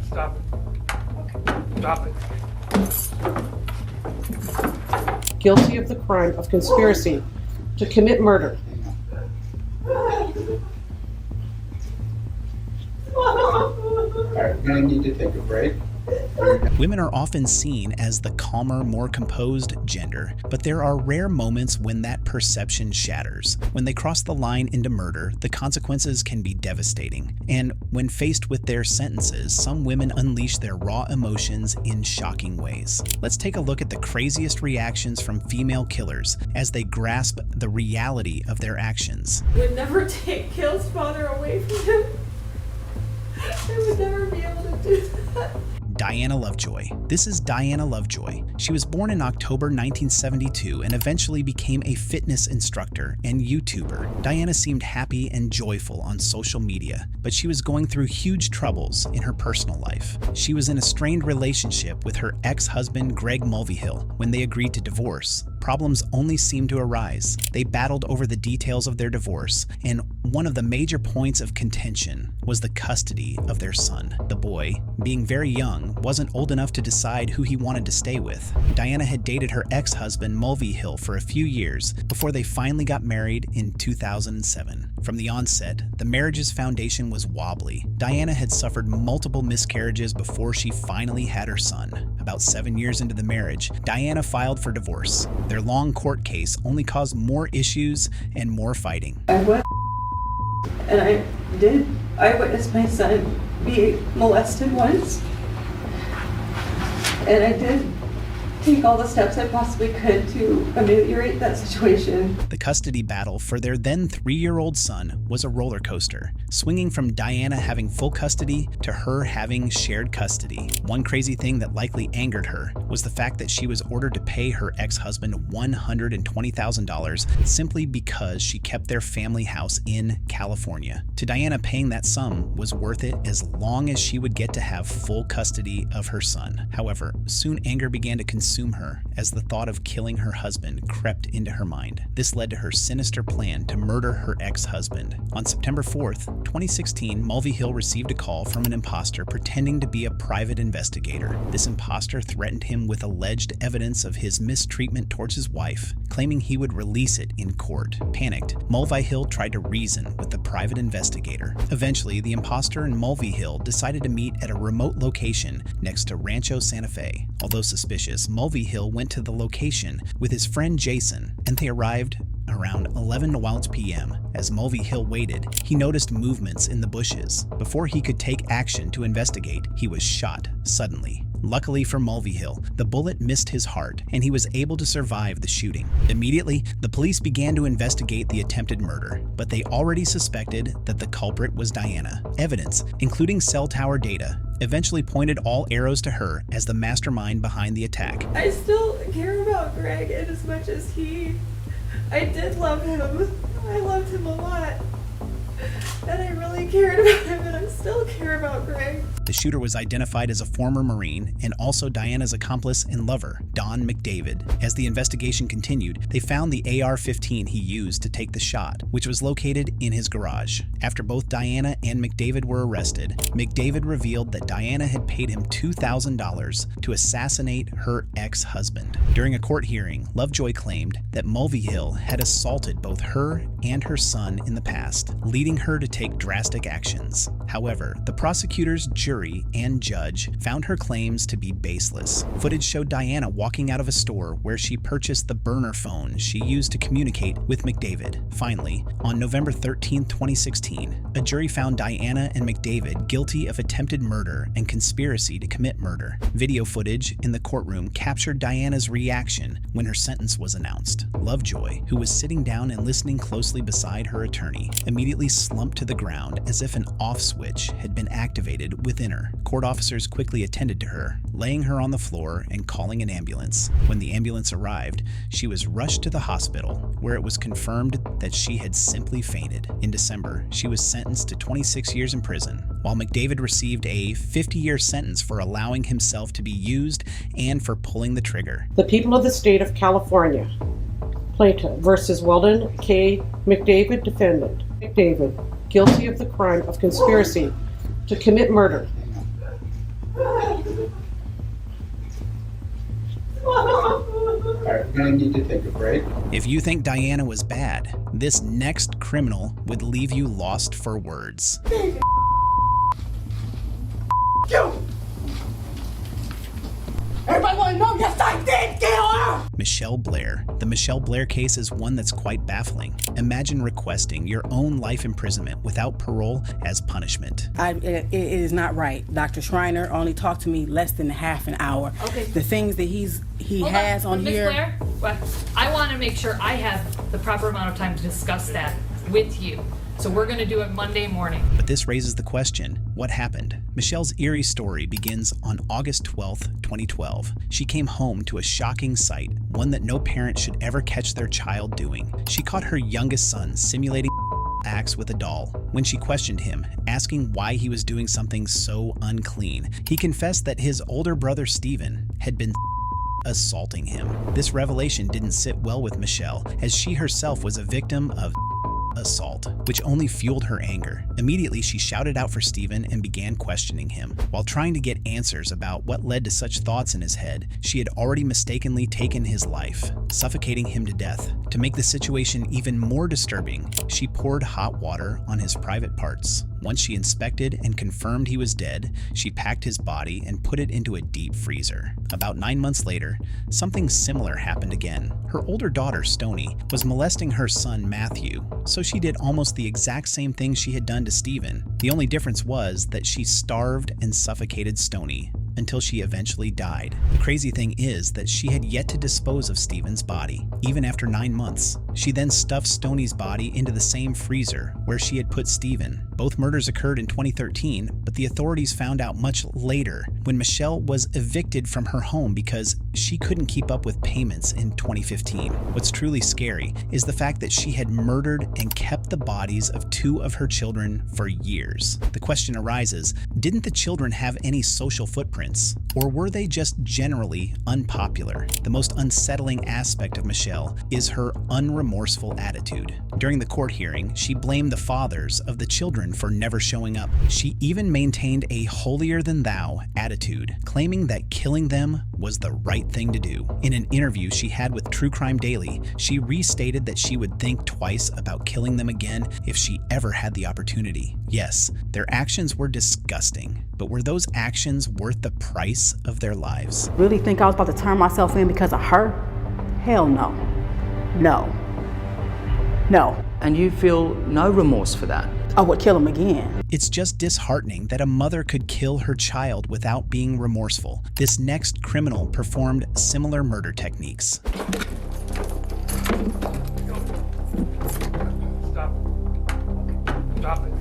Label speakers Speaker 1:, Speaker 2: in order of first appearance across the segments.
Speaker 1: Stop it. Stop it.
Speaker 2: Guilty of the crime of conspiracy to commit murder.
Speaker 3: Alright, we're gonna need to take a break.
Speaker 4: Women are often seen as the calmer, more composed gender, but there are rare moments when that perception shatters. When they cross the line into murder, the consequences can be devastating. And when faced with their sentences, some women unleash their raw emotions in shocking ways. Let's take a look at the craziest reactions from female killers as they grasp the reality of their actions.
Speaker 5: Would never take Kale's father away from him. I would never be able to do that.
Speaker 4: Diana Lovejoy. This is Diana Lovejoy. She was born in October 1972 and eventually became a fitness instructor and YouTuber. Diana seemed happy and joyful on social media, but she was going through huge troubles in her personal life. She was in a strained relationship with her ex-husband Greg Mulvihill. When they agreed to divorce, problems only seemed to arise. They battled over the details of their divorce, and one of the major points of contention was the custody of their son. The boy, being very young, wasn't old enough to decide who he wanted to stay with. Diana had dated her ex-husband Mulvihill for a few years before they finally got married in 2007. From the onset, the marriage's foundation was wobbly. Diana had suffered multiple miscarriages before she finally had her son. About 7 years into the marriage, Diana filed for divorce. Their long court case only caused more issues and more fighting.
Speaker 5: I went and I witnessed my son be molested once. And I did take all the steps I possibly could to ameliorate that situation.
Speaker 4: The custody battle for their then 3-year-old son was a roller coaster, swinging from Diana having full custody to her having shared custody. One crazy thing that likely angered her was the fact that she was ordered to pay her ex-husband $120,000 simply because she kept their family house in California. To Diana, paying that sum was worth it as long as she would get to have full custody of her son. However, soon anger began to consume her as the thought of killing her husband crept into her mind. This led to her sinister plan to murder her ex-husband. On September 4th, 2016, Mulvihill received a call from an imposter pretending to be a private investigator. This imposter threatened him with alleged evidence of his mistreatment towards his wife, claiming he would release it in court. Panicked, Mulvihill tried to reason with the private investigator. Eventually, the imposter and Mulvihill decided to meet at a remote location next to Rancho Santa Fe. Although suspicious, Mulvihill went to the location with his friend Jason, and they arrived around 11:12 p.m. As Mulvihill waited, he noticed movements in the bushes. Before he could take action to investigate, he was shot suddenly. Luckily for Mulvihill, the bullet missed his heart, and he was able to survive the shooting. Immediately, the police began to investigate the attempted murder, but they already suspected that the culprit was Diana. Evidence, including cell tower data, eventually pointed all arrows to her as the mastermind behind the attack.
Speaker 5: I still care about Greg in as much as I did love him. I loved him a lot. And I really cared about him, and I still care about Greg.
Speaker 4: The shooter was identified as a former Marine and also Diana's accomplice and lover, Don McDavid. As the investigation continued, they found the AR-15 he used to take the shot, which was located in his garage. After both Diana and McDavid were arrested, McDavid revealed that Diana had paid him $2,000 to assassinate her ex-husband. During a court hearing, Lovejoy claimed that Mulvihill had assaulted both her and her son in the past, leading her to take drastic actions. However, the prosecutor's jury and judge found her claims to be baseless. Footage showed Diana walking out of a store where she purchased the burner phone she used to communicate with McDavid. Finally, on November 13, 2016, a jury found Diana and McDavid guilty of attempted murder and conspiracy to commit murder. Video footage in the courtroom captured Diana's reaction when her sentence was announced. Lovejoy, who was sitting down and listening closely beside her attorney, immediately slumped to the ground as if an off switch had been activated within her. Court officers quickly attended to her, laying her on the floor and calling an ambulance. When the ambulance arrived, she was rushed to the hospital, where it was confirmed that she had simply fainted. In December, she was sentenced to 26 years in prison, while McDavid received a 50-year sentence for allowing himself to be used and for pulling the trigger.
Speaker 2: The people of the state of California. Plaintiff versus Weldon K. McDavid, defendant. McDavid. guilty of the crime of conspiracy to commit murder.
Speaker 3: All right, we're gonna need to take a break.
Speaker 4: If you think Diana was bad, this next criminal would leave you lost for words.
Speaker 6: Everybody want to know? Yes, I did kill her!
Speaker 4: Michelle Blair. The Michelle Blair case is one that's quite baffling. Imagine requesting your own life imprisonment without parole as punishment.
Speaker 6: It is not right. Dr. Schreiner only talked to me less than half an hour.
Speaker 7: Okay.
Speaker 6: The things that he
Speaker 7: Hold
Speaker 6: has on
Speaker 7: Ms.
Speaker 6: here.
Speaker 7: Blair, I want to make sure I have the proper amount of time to discuss that with you. So we're going to do it Monday morning.
Speaker 4: But this raises the question, what happened? Michelle's eerie story begins on August 12th, 2012. She came home to a shocking sight, one that no parent should ever catch their child doing. She caught her youngest son simulating acts with a doll. When she questioned him, asking why he was doing something so unclean, he confessed that his older brother Stephen had been assaulting him. This revelation didn't sit well with Michelle, as she herself was a victim of assault, which only fueled her anger. Immediately, she shouted out for Stephen and began questioning him. While trying to get answers about what led to such thoughts in his head, she had already mistakenly taken his life, suffocating him to death. To make the situation even more disturbing, she poured hot water on his private parts. Once she inspected and confirmed he was dead, she packed his body and put it into a deep freezer. About 9 months later, something similar happened again. Her older daughter, Stoney, was molesting her son, Matthew, so she did almost the exact same thing she had done to Stephen. The only difference was that she starved and suffocated Stoney until she eventually died. The crazy thing is that she had yet to dispose of Stephen's body, even after 9 months. She then stuffed Stoney's body into the same freezer where she had put Stephen. Both murders occurred in 2013, but the authorities found out much later when Michelle was evicted from her home because she couldn't keep up with payments in 2015. What's truly scary is the fact that she had murdered and kept the bodies of 2 of her children for years. The question arises, didn't the children have any social footprints? Or were they just generally unpopular? The most unsettling aspect of Michelle is her unremorseful attitude. During the court hearing, she blamed the fathers of the children for never showing up. She even maintained a holier-than-thou attitude, claiming that killing them was the right thing to do. In an interview she had with True Crime Daily, she restated that she would think twice about killing them again if she ever had the opportunity. Yes, their actions were disgusting, but were those actions worth the price of their lives?
Speaker 6: Really think I was about to turn myself in because of her? Hell no. No. No.
Speaker 8: And you feel no remorse for that?
Speaker 6: I would kill him again.
Speaker 4: It's just disheartening that a mother could kill her child without being remorseful. This next criminal performed similar murder techniques.
Speaker 1: Stop. Stop it.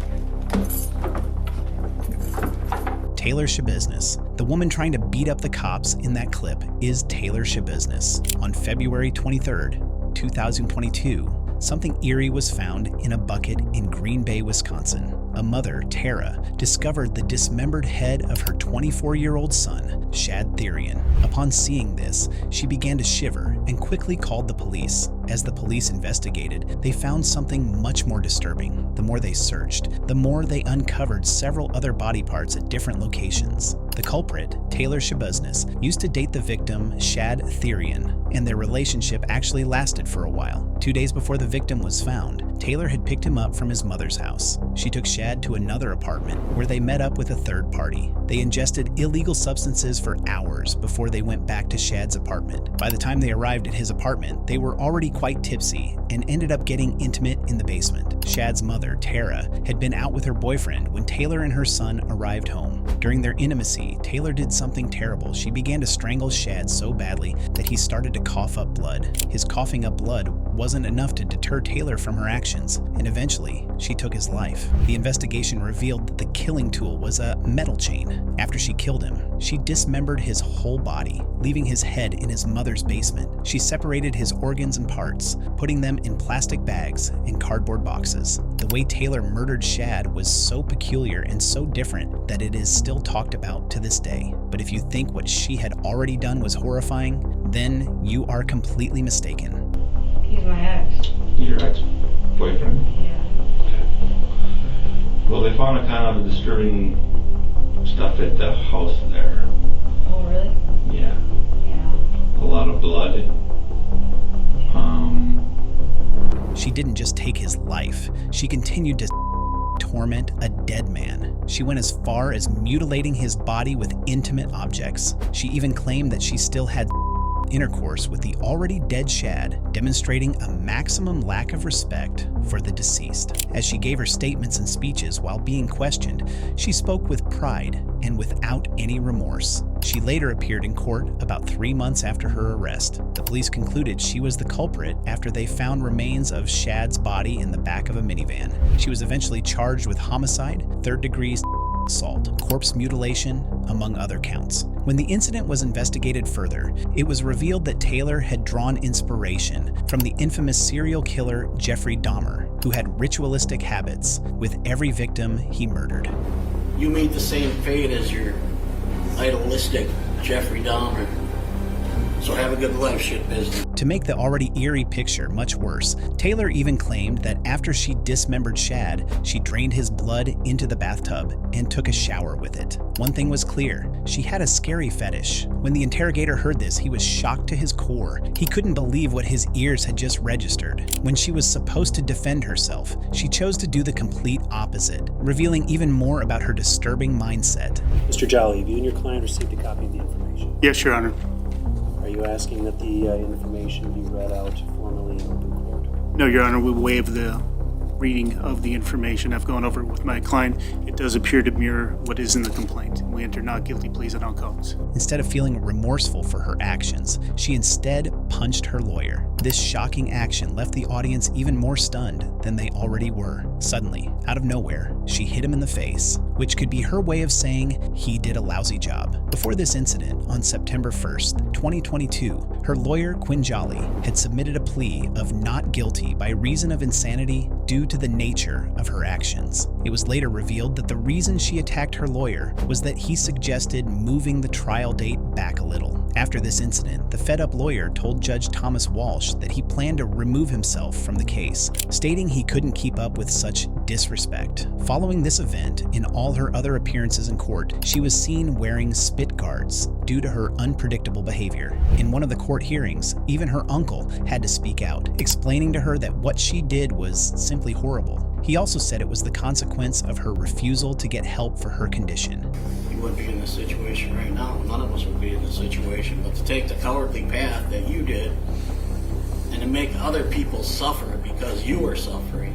Speaker 4: Taylor Shabbe. The woman trying to beat up the cops in that clip is Taylor Shabbe. On February 23rd, 2022, something eerie was found in a bucket in Green Bay, Wisconsin. A mother, Tara, discovered the dismembered head of her 24-year-old son, Shad Therian. Upon seeing this, she began to shiver and quickly called the police. As the police investigated, they found something much more disturbing. The more they searched, the more they uncovered several other body parts at different locations. The culprit, Taylor Shabbe, used to date the victim, Shad Therian, and their relationship actually lasted for a while. 2 days before the victim was found, Taylor had picked him up from his mother's house. She took Shad to another apartment where they met up with a third party. They ingested illegal substances for hours before they went back to Shad's apartment. By the time they arrived at his apartment, they were already quite tipsy and ended up getting intimate in the basement. Shad's mother, Tara, had been out with her boyfriend when Taylor and her son arrived home. During their intimacy, Taylor did something terrible. She began to strangle Shad so badly that he started to cough up blood. His coughing up blood wasn't enough to deter Taylor from her actions, and eventually, she took his life. The investigation revealed that the killing tool was a metal chain. After she killed him, she dismembered his whole body, leaving his head in his mother's basement. She separated his organs and parts, putting them in plastic bags and cardboard boxes. The way Taylor murdered Shad was so peculiar and so different that it is still talked about to this day. But if you think what she had already done was horrifying, then you are completely mistaken.
Speaker 9: He's my ex.
Speaker 1: Your ex-boyfriend?
Speaker 9: Yeah. Well, they found a kind of disturbing stuff at the house there.
Speaker 10: Oh, really?
Speaker 9: Yeah.
Speaker 10: Yeah.
Speaker 9: A lot of blood.
Speaker 4: She didn't just take his life, she continued to torment a dead man. She went as far as mutilating his body with intimate objects. She even claimed that she still had intercourse with the already dead Shad, demonstrating a maximum lack of respect for the deceased. As she gave her statements and speeches while being questioned, she spoke with pride and without any remorse. She later appeared in court about 3 months after her arrest. The police concluded she was the culprit after they found remains of Shad's body in the back of a minivan. She was eventually charged with homicide, third-degree assault, corpse mutilation, among other counts. When the incident was investigated further, it was revealed that Taylor had drawn inspiration from the infamous serial killer Jeffrey Dahmer, who had ritualistic habits with every victim he murdered.
Speaker 11: You meet the same fate as your idolistic Jeffrey Dahmer. So have a good life, shit business.
Speaker 4: To make the already eerie picture much worse, Taylor even claimed that after she dismembered Shad, she drained his blood into the bathtub and took a shower with it. One thing was clear, she had a scary fetish. When the interrogator heard this, he was shocked to his core. He couldn't believe what his ears had just registered. When she was supposed to defend herself, she chose to do the complete opposite, revealing even more about her disturbing mindset.
Speaker 12: Mr. Jolly, have you and your client received a copy of the information?
Speaker 13: Yes, Your Honor.
Speaker 12: Are you asking that the information be read out formally in open court?
Speaker 13: No, Your Honor, we waive the reading of the information. I've gone over it with my client. It does appear to mirror what is in the complaint. We enter not guilty pleas at all costs.
Speaker 4: Instead of feeling remorseful for her actions, she instead punched her lawyer. This shocking action left the audience even more stunned than they already were. Suddenly, out of nowhere, she hit him in the face, which could be her way of saying he did a lousy job. Before this incident, on September 1st, 2022, her lawyer, Quinn Jolly, had submitted a plea of not guilty by reason of insanity due to the nature of her actions. It was later revealed that the reason she attacked her lawyer was that he suggested moving the trial date back a little. After this incident, the fed-up lawyer told Judge Thomas Walsh that he planned to remove himself from the case, stating he couldn't keep up with such disrespect. Following this event, in all her other appearances in court, she was seen wearing spit guards due to her unpredictable behavior. In one of the court hearings, even her uncle had to speak out, explaining to her that what she did was simply horrible. He also said it was the consequence of her refusal to get help for her condition.
Speaker 11: You wouldn't be in this situation right now. None of us would be in this situation. But to take the cowardly path that you did and to make other people suffer because you were suffering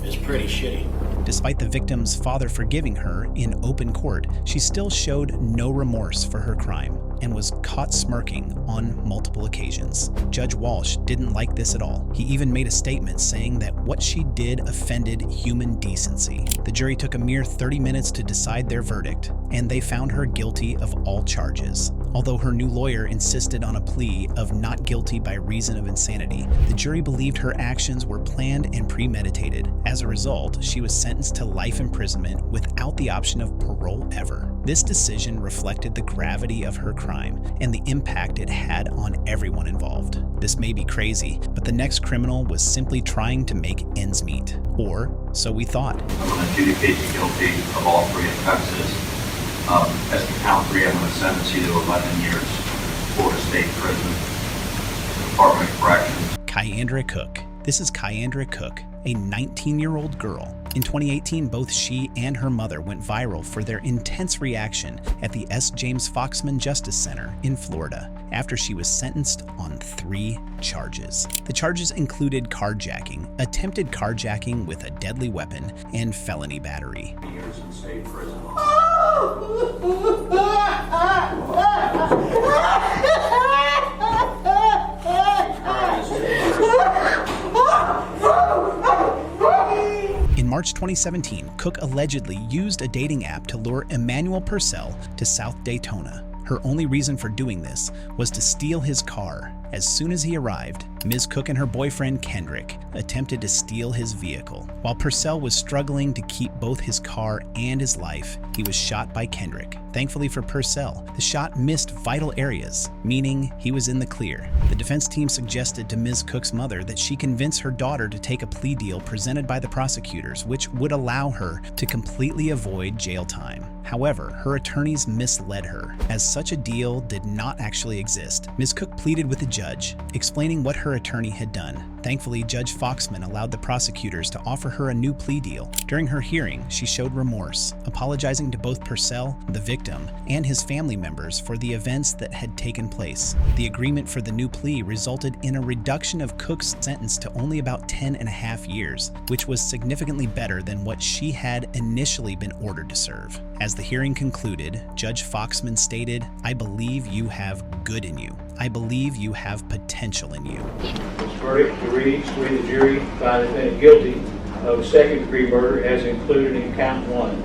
Speaker 11: is pretty shitty.
Speaker 4: Despite the victim's father forgiving her in open court, she still showed no remorse for her crime and was caught smirking on multiple occasions. Judge Walsh didn't like this at all. He even made a statement saying that what she did offended human decency. The jury took a mere 30 minutes to decide their verdict, and they found her guilty of all charges. Although her new lawyer insisted on a plea of not guilty by reason of insanity, the jury believed her actions were planned and premeditated. As a result, she was sentenced to life imprisonment without the option of parole ever. This decision reflected the gravity of her crime and the impact it had on everyone involved. This may be crazy, but the next criminal was simply trying to make ends meet. Or so we thought.
Speaker 14: I'm going to adjudicate you guilty of all three offenses. As to count 3, I'm going to sentence you to 11 years Florida State Prison, Department of Corrections.
Speaker 4: Kyandra Cook. This is Kyandra Cook, a 19-year-old girl. In 2018, both she and her mother went viral for their intense reaction at the S. James Foxman Justice Center in Florida after she was sentenced on 3 charges. The charges included carjacking, attempted carjacking with a deadly weapon, and felony battery.
Speaker 14: Years in state prison.
Speaker 4: In March 2017, Cook allegedly used a dating app to lure Emmanuel Purcell to South Daytona. Her only reason for doing this was to steal his car. As soon as he arrived, Ms. Cook and her boyfriend Kendrick attempted to steal his vehicle. While Purcell was struggling to keep both his car and his life, he was shot by Kendrick. Thankfully for Purcell, the shot missed vital areas, meaning he was in the clear. The defense team suggested to Ms. Cook's mother that she convince her daughter to take a plea deal presented by the prosecutors, which would allow her to completely avoid jail time. However, her attorneys misled her, as such a deal did not actually exist. Ms. Cook pleaded with the judge, explaining what her attorney had done. Thankfully, Judge Foxman allowed the prosecutors to offer her a new plea deal. During her hearing, she showed remorse, apologizing to both Purcell, the victim, and his family members for the events that had taken place. The agreement for the new plea resulted in a reduction of Cook's sentence to only about 10.5 years, which was significantly better than what she had initially been ordered to serve. As the hearing concluded, Judge Foxman stated, "I believe you have good in you. I believe you have potential in you."
Speaker 10: This verdict reads, we the jury find the defendant guilty of second-degree murder as included in count 1.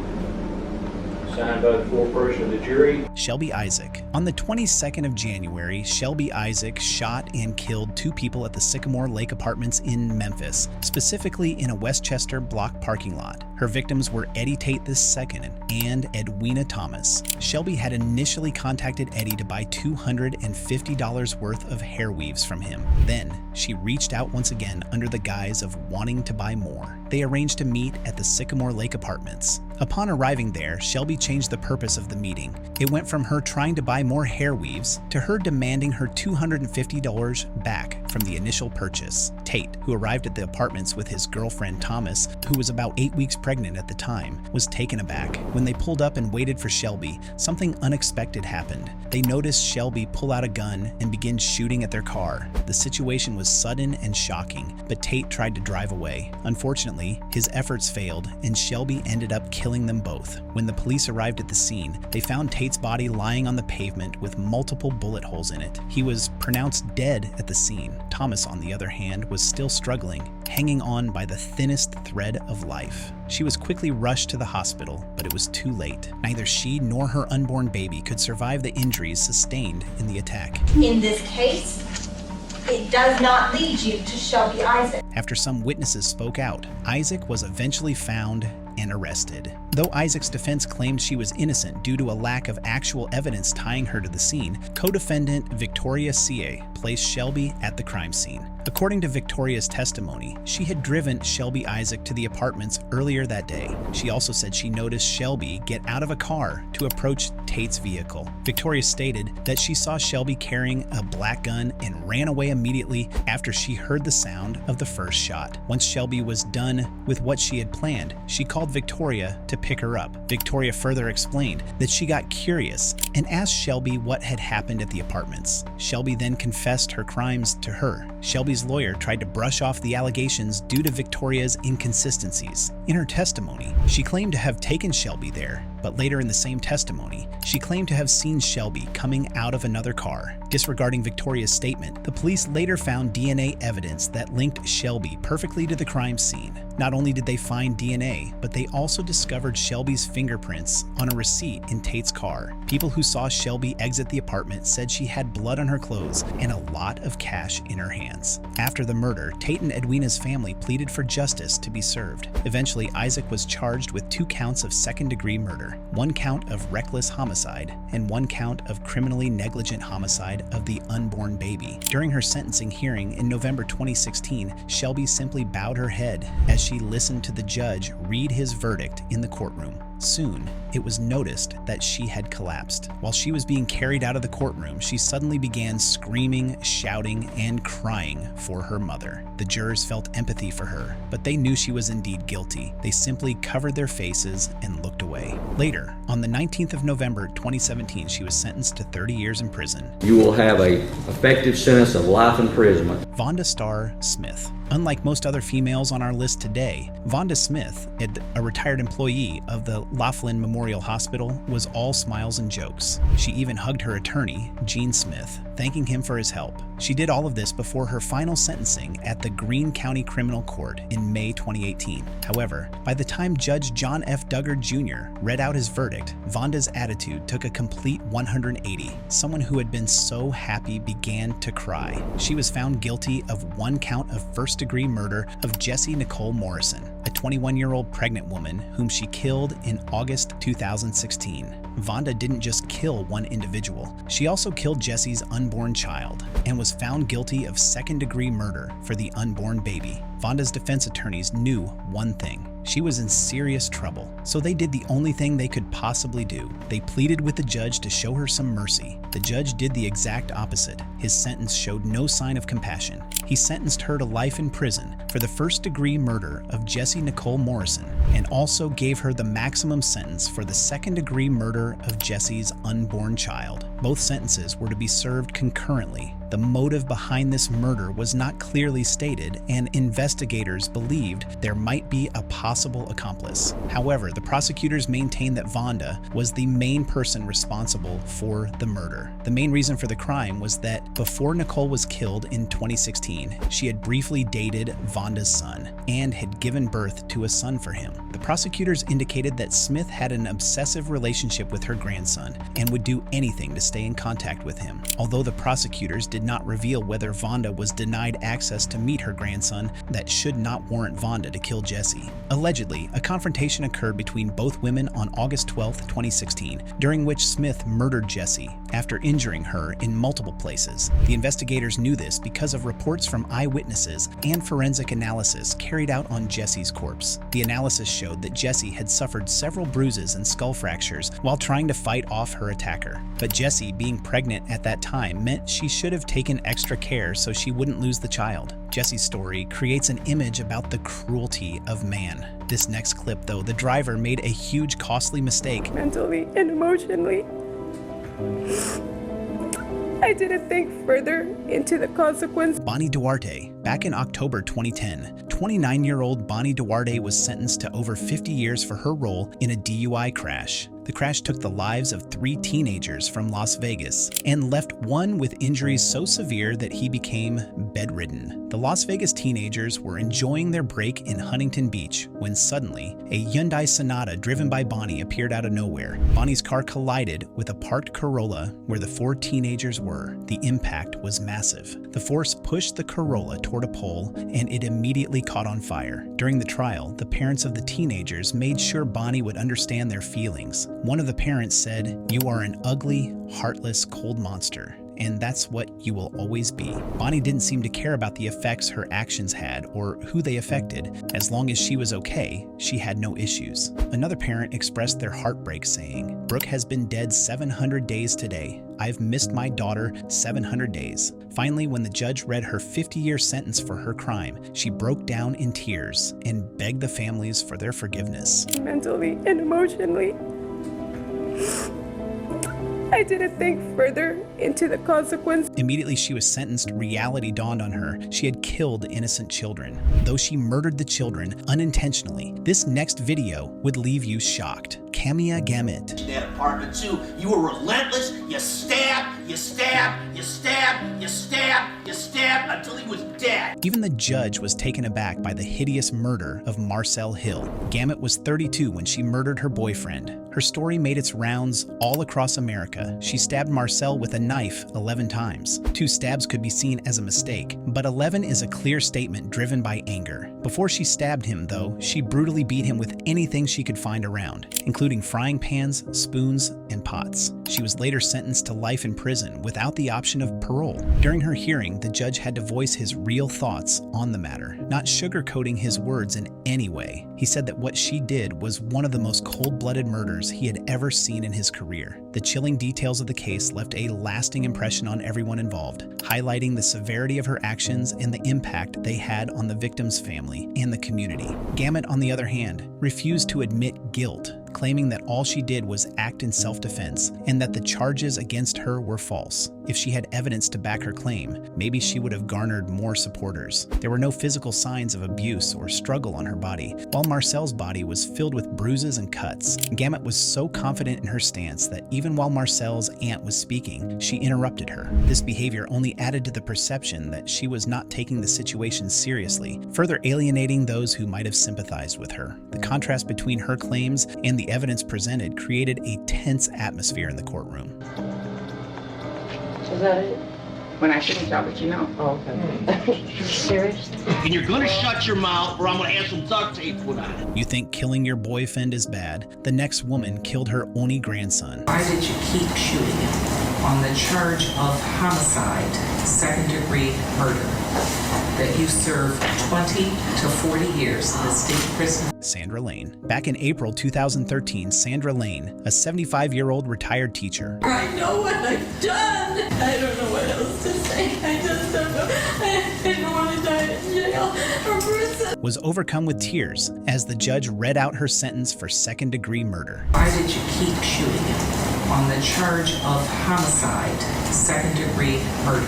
Speaker 10: Signed by the foreperson of the jury.
Speaker 4: Shelby Isaac. On the 22nd of January, Shelby Isaac shot and killed 2 people at the Sycamore Lake Apartments in Memphis, specifically in a Westchester block parking lot. Her victims were Eddie Tate II and Edwina Thomas. Shelby had initially contacted Eddie to buy $250 worth of hair weaves from him. Then, she reached out once again under the guise of wanting to buy more. They arranged to meet at the Sycamore Lake Apartments. Upon arriving there, Shelby changed the purpose of the meeting. It went from her trying to buy more hair weaves to her demanding her $250 back from the initial purchase. Tate, who arrived at the apartments with his girlfriend Thomas, who was about 8 weeks pregnant at the time, was taken aback. When they pulled up and waited for Shelby, something unexpected happened. They noticed Shelby pull out a gun and begin shooting at their car. The situation was sudden and shocking, but Tate tried to drive away. Unfortunately, his efforts failed, and Shelby ended up killing them both. When the police arrived at the scene, they found Tate's body lying on the pavement with multiple bullet holes in it. He was pronounced dead at the scene. Thomas, on the other hand, was still struggling, hanging on by the thinnest thread of life. She was quickly rushed to the hospital, but it was too late. Neither she nor her unborn baby could survive the injuries sustained in the attack.
Speaker 15: In this case, it does not lead you to Shelby Isaac.
Speaker 4: After some witnesses spoke out, Isaac was eventually found and arrested. Though Isaac's defense claimed she was innocent due to a lack of actual evidence tying her to the scene, co-defendant Victoria C.A. placed Shelby at the crime scene. According to Victoria's testimony, she had driven Shelby Isaac to the apartments earlier that day. She also said she noticed Shelby get out of a car to approach Tate's vehicle. Victoria stated that she saw Shelby carrying a black gun and ran away immediately after she heard the sound of the first shot. Once Shelby was done with what she had planned, she called Victoria to pick her up. Victoria further explained that she got curious and asked Shelby what had happened at the apartments. Shelby then confessed her crimes to her. Shelby's lawyer tried to brush off the allegations due to Victoria's inconsistencies. In her testimony, she claimed to have taken Shelby there, but later in the same testimony, she claimed to have seen Shelby coming out of another car. Disregarding Victoria's statement, the police later found DNA evidence that linked Shelby perfectly to the crime scene. Not only did they find DNA, but they also discovered Shelby's fingerprints on a receipt in Tate's car. People who saw Shelby exit the apartment said she had blood on her clothes and a lot of cash in her hands. After the murder, Tate and Edwina's family pleaded for justice to be served. Eventually, Isaac was charged with 2 counts of second-degree murder, 1 count of reckless homicide, and 1 count of criminally negligent homicide of the unborn baby. During her sentencing hearing in November 2016, Shelby simply bowed her head as she listened to the judge read his verdict in the courtroom. Soon, it was noticed that she had collapsed. While she was being carried out of the courtroom, she suddenly began screaming, shouting, and crying for her mother. The jurors felt empathy for her, but they knew she was indeed guilty. They simply covered their faces and looked away. Later, on the 19th of November 2017, she was sentenced to 30 years in prison.
Speaker 16: You will have an effective sentence of life imprisonment.
Speaker 4: Vonda Smith. Unlike most other females on our list today, Vonda Smith, a retired employee of the Laughlin Memorial Hospital, was all smiles and jokes. She even hugged her attorney, Gene Smith, thanking him for his help. She did all of this before her final sentencing at the Greene County Criminal Court in May 2018. However, by the time Judge John F. Duggar Jr. read out his verdict, Vonda's attitude took a complete 180. Someone who had been so happy began to cry. She was found guilty of one count of first-degree murder of Jessie Nicole Morrison, a 21-year-old pregnant woman whom she killed in August 2016. Vonda didn't just kill one individual. She also killed Jessie's unborn child and was found guilty of second-degree murder for the unborn baby. Vonda's defense attorneys knew one thing. She was in serious trouble, so they did the only thing they could possibly do. They pleaded with the judge to show her some mercy. The judge did the exact opposite. His sentence showed no sign of compassion. He sentenced her to life in prison for the first-degree murder of Jessie Nicole Morrison and also gave her the maximum sentence for the second-degree murder of Jessie's unborn child. Both sentences were to be served concurrently. The motive behind this murder was not clearly stated, and investigators believed there might be a possible accomplice. However, the prosecutors maintained that Vonda was the main person responsible for the murder. The main reason for the crime was that before Nicole was killed in 2016, she had briefly dated Vonda's son and had given birth to a son for him. The prosecutors indicated that Smith had an obsessive relationship with her grandson and would do anything to stay in contact with him. Although the prosecutors did not reveal whether Vonda was denied access to meet her grandson, that should not warrant Vonda to kill Jessie. Allegedly, a confrontation occurred between both women on August 12, 2016, during which Smith murdered Jessie after injuring her in multiple places. The investigators knew this because of reports from eyewitnesses and forensic analysis carried out on Jessie's corpse. The analysis showed that Jessie had suffered several bruises and skull fractures while trying to fight off her attacker. But Jessie, being pregnant at that time, meant she should have taken extra care so she wouldn't lose the child. Jessie's story creates an image about the cruelty of man. This next clip, though, the driver made a huge costly mistake.
Speaker 5: Mentally and emotionally. I didn't think further into the consequence.
Speaker 4: Bonnie Duarte. Back in October 2010, 29-year-old Bonnie Duarte was sentenced to over 50 years for her role in a DUI crash. The crash took the lives of 3 teenagers from Las Vegas and left one with injuries so severe that he became bedridden. The Las Vegas teenagers were enjoying their break in Huntington Beach when suddenly a Hyundai Sonata driven by Bonnie appeared out of nowhere. Bonnie's car collided with a parked Corolla where the 4 teenagers were. The impact was massive. The force pushed the Corolla toward a pole and it immediately caught on fire. During the trial, the parents of the teenagers made sure Bonnie would understand their feelings. One of the parents said, "You are an ugly, heartless, cold monster, and that's what you will always be." Bonnie didn't seem to care about the effects her actions had or who they affected. As long as she was okay, she had no issues. Another parent expressed their heartbreak saying, "Brooke has been dead 700 days today. I've missed my daughter 700 days. Finally, when the judge read her 50-year sentence for her crime, she broke down in tears and begged the families for their forgiveness.
Speaker 5: Mentally and emotionally. I didn't think further into the consequence.
Speaker 4: Immediately she was sentenced, reality dawned on her. She had killed innocent children. Though she murdered the children unintentionally, this next video would leave you shocked. Camilla Gaetz.
Speaker 16: That apartment too. You were relentless. You stabbed, you stabbed, you stabbed, you stabbed, you stabbed until he was dead.
Speaker 4: Even the judge was taken aback by the hideous murder of Marcel Hill. Gamet was 32 when she murdered her boyfriend. Her story made its rounds all across America. She stabbed Marcel with a knife 11 times. 2 stabs could be seen as a mistake, but 11 is a clear statement driven by anger. Before she stabbed him, though, she brutally beat him with anything she could find around, including frying pans, spoons, and pots. She was later sentenced to life in prison without the option of parole. During her hearing, the judge had to voice his real thoughts on the matter, not sugarcoating his words in any way. He said that what she did was one of the most cold-blooded murders he had ever seen in his career. The chilling details of the case left a lasting impression on everyone involved, highlighting the severity of her actions and the impact they had on the victim's family and the community. Gamet, on the other hand, refused to admit guilt, claiming that all she did was act in self-defense and that the charges against her were false. If she had evidence to back her claim, maybe she would have garnered more supporters. There were no physical signs of abuse or struggle on her body, while Marcel's body was filled with bruises and cuts. Gamet was so confident in her stance that even while Marcel's aunt was speaking, she interrupted her. This behavior only added to the perception that she was not taking the situation seriously, further alienating those who might have sympathized with her. The contrast between her claims and the evidence presented created a tense atmosphere in the courtroom.
Speaker 17: Is that it? When I finish, I'll let you know. Oh, okay. Serious?
Speaker 16: And you're gonna shut your mouth or I'm gonna have some duct tape put on it.
Speaker 4: You think killing your boyfriend is bad? The next woman killed her only grandson.
Speaker 18: Why did you keep shooting him? On the charge of homicide, second-degree murder, that you serve 20 to 40 years in the state prison.
Speaker 4: Sandra Lane. Back in April 2013, Sandra Lane, a 75-year-old retired teacher.
Speaker 5: I know what I've done. I don't know what else to say. I just don't know. I didn't want to die in jail or prison.
Speaker 4: Was overcome with tears as the judge read out her sentence for second-degree murder.
Speaker 18: Why did you keep shooting him? On the charge of homicide, second-degree murder,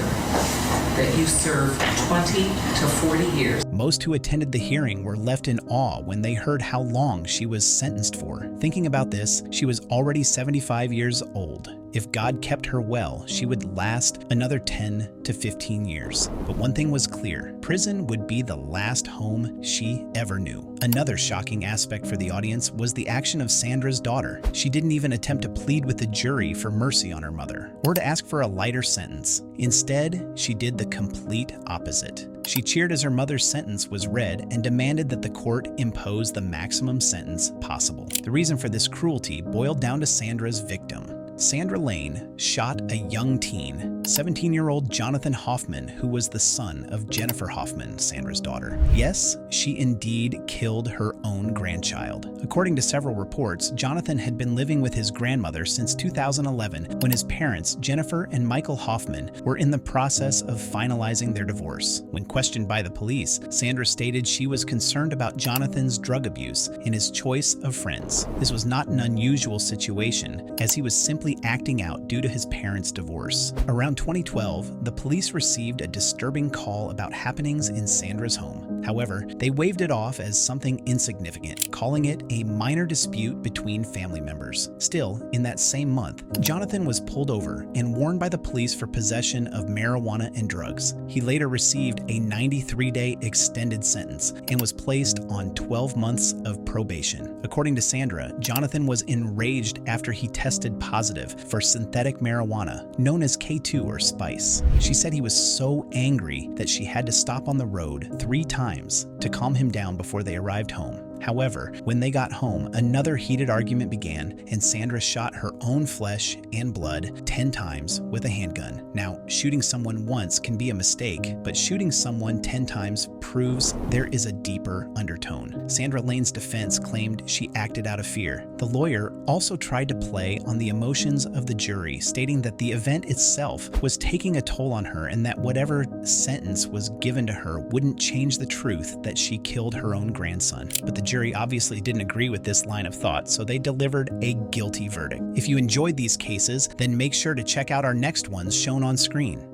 Speaker 18: that you serve 20 to 40 years.
Speaker 4: Most who attended the hearing were left in awe when they heard how long she was sentenced for. Thinking about this, she was already 75 years old. If God kept her well, she would last another 10 to 15 years. But one thing was clear: prison would be the last home she ever knew. Another shocking aspect for the audience was the action of Sandra's daughter. She didn't even attempt to plead with the jury for mercy on her mother, or to ask for a lighter sentence. Instead, she did the complete opposite. She cheered as her mother's sentence was read and demanded that the court impose the maximum sentence possible. The reason for this cruelty boiled down to Sandra's victim. Sandra Lane shot a young teen, 17-year-old Jonathan Hoffman, who was the son of Jennifer Hoffman, Sandra's daughter. Yes, she indeed killed her own grandchild. According to several reports, Jonathan had been living with his grandmother since 2011 when his parents, Jennifer and Michael Hoffman, were in the process of finalizing their divorce. When questioned by the police, Sandra stated she was concerned about Jonathan's drug abuse and his choice of friends. This was not an unusual situation, as he was simply acting out due to his parents' divorce. Around 2012, the police received a disturbing call about happenings in Sandra's home. However, they waved it off as something insignificant, calling it a minor dispute between family members. Still, in that same month, Jonathan was pulled over and warned by the police for possession of marijuana and drugs. He later received a 93-day extended sentence and was placed on 12 months of probation. According to Sandra, Jonathan was enraged after he tested positive for synthetic marijuana, known as K2 or spice. She said he was so angry that she had to stop on the road 3 times to calm him down before they arrived home. However, when they got home, another heated argument began, and Sandra shot her own flesh and blood 10 times with a handgun. Now, shooting someone once can be a mistake, but shooting someone 10 times proves there is a deeper undertone. Sandra Lane's defense claimed she acted out of fear. The lawyer also tried to play on the emotions of the jury, stating that the event itself was taking a toll on her and that whatever sentence was given to her wouldn't change the truth that she killed her own grandson. But the jury obviously didn't agree with this line of thought, so they delivered a guilty verdict. If you enjoyed these cases, then make sure to check out our next ones shown on screen.